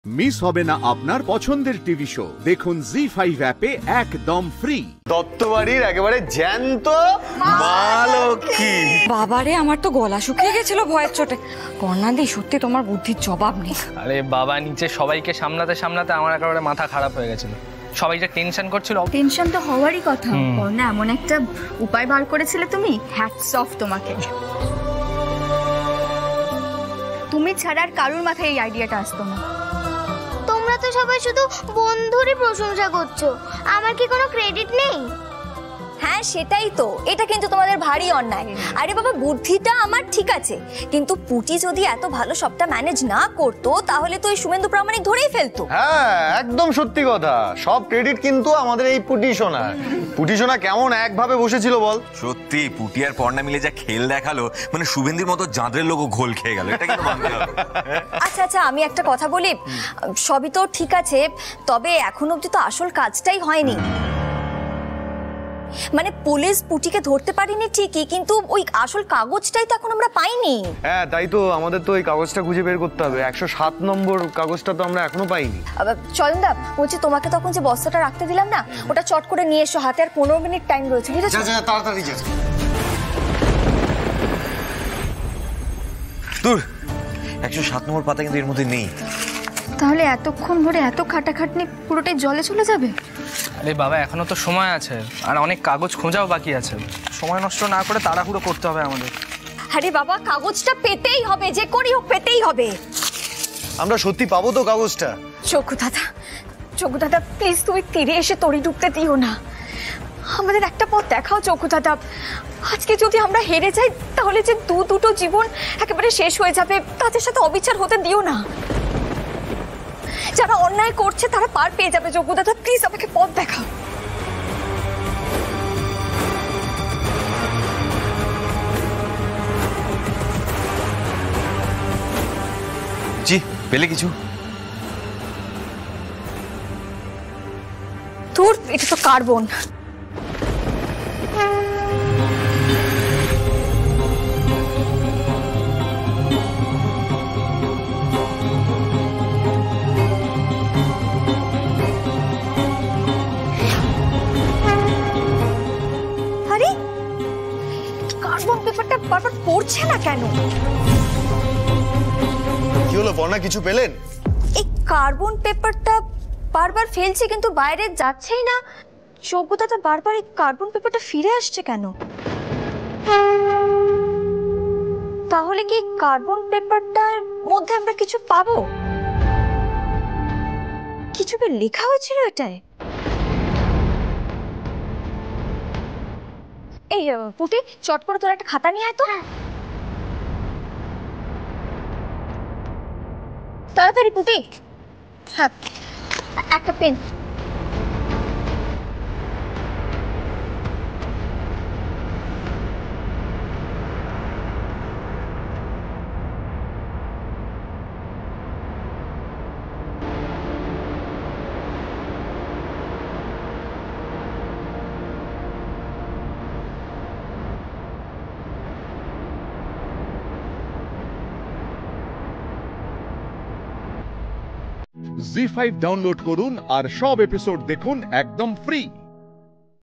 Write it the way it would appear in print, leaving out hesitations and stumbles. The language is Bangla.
মিস হবে না আপনার পছন্দের টিভি শো। দেখুন জি5 অ্যাপে একদম ফ্রি। দত্তবাড়ির একেবারে জ্যান্ত মা লক্ষ্মী। বাবারে, আমার তো গলা শুকিয়ে গেছিল ভয়ের চোটে। কর্ণাদি, সত্যি তোমার বুদ্ধির জবাব নেই। আরে বাবা, নিচে সবাইকে সামলাতে সামলাতে আমার একেবারে মাথা খারাপ হয়ে গেছিল। সবাই যে টেনশন করছিল। টেনশন তো হওয়ারই কথা। কর্ণা, এমন একটা উপায় বার করেছিলে তুমি, হ্যাটস অফ তোমাকে। তুমি ছাড়া আর কারোর মাথায় এই আইডিয়াটা আসতো না। তোমরা তো সবাই শুধু বন্ধুরই প্রশংসা করছো, আমার কি কোনো ক্রেডিট নেই? হ্যাঁ, সেটাই তো। এটা কিন্তু তোমাদের ভারী অন্যায়। আরে বাবা, বুদ্ধিটা আমার ঠিক আছে, কিন্তু পুটি যদি এত ভালো সবটা ম্যানেজ না করতো তাহলে তো এই শুভেন্দু প্রামাণিক ধরেই ফেলতো। হ্যাঁ, একদম সত্যি কথা। সব ক্রেডিট কিন্তু আমাদের এই পুটি সোনা। পুটি সোনা কেমন একভাবে বসেছিল বল। সত্যি পুটি আর পর্ণা মিলে যা খেল দেখালো, মানে শুভেন্দুর মতো জাঁদরের লোকও ঘোল খেয়ে গেল। এটা কিন্তু মানতে হবে। আচ্ছা আচ্ছা, আমি একটা কথা বলি। সবই তো ঠিক আছে, তবে এখন অবধি তো আসল কাজটাই হয়নি। মানে পুলিশ পুটিকে ধরতে পারিনি ঠিকই, কিন্তু ওই আসল কাগজটাই তো এখন আমরা পাইনি। হ্যাঁ, তাই তো আমাদের তো ওই কাগজটা খুঁজে বের করতে হবে। 107 নম্বর কাগজটা তো আমরা এখনো পাইনি। চন্দা, বলছি তোমাকে তখন যে বস্তাটা রাখতে দিলাম না, ওটা চট করে নিয়ে এসো। হাতে আর 15 মিনিট টাইম রয়েছে, বুঝেছো? তাড়াতাড়ি যা। দূর, 107 নম্বর পাতা কিন্তু এর মধ্যে নেই। তাহলে এতক্ষণ ধরে এত খাটাখাটনি পুরোটাই জলে চলে যাবে? আরে বাবা, এখনো তো সময় আছে, আর অনেক কাগজ খোঁজাও বাকি আছে। সময় নষ্ট না করে তাড়াহুড়ো করতে হবে আমাদের। আরে বাবা, কাগজটা পেতেই হবে, যে করি হোক পেতেই হবে। আমরা সত্যি পাবো তো কাগজটা? চকু দাদা প্লিজ, তুমি তীরে এসে তড়ি ডুবতে দিও না। আমাদের একটা পথ দেখাও চকু দাদা। আজকে যদি আমরা হেরে যাই তাহলে যে দুটো জীবন একেবারে শেষ হয়ে যাবে। তাদের সাথে অবিচার হতে দিও না। যারা অন্যায় করছে তারা পার পেয়ে যাবে। চকু দাদা প্লিজ, আমাকে পথ দেখাও। জি, পেলে কিছু? ধুর, এটা তো কার্বন। আরে কার্বন পেপারটা বারবার পড়ছে না কেন? কি হলো পর্ণা, কিছু পেলেন? এই কার্বন পেপারটা বারবার ফেলছে কিন্তু বাইরে যাচ্ছেই না। যোগ্যতাটা বারবার এই কার্বন পেপারটা ফিরে আসছে কেন? তাহলে কি কার্বন পেপারটার মধ্যে আমরা কিছু পাবো? কিছু কি লেখা হয়েছিল এটায়? এই পুটি, চট করে তোর একটা খাতা নিয়ে আয় তো। তাড়াতাড়ি পুটি। হ্যাঁ, একটা পেন। জি5 ডাউনলোড করুন আর সব এপিসোড দেখুন একদম ফ্রি।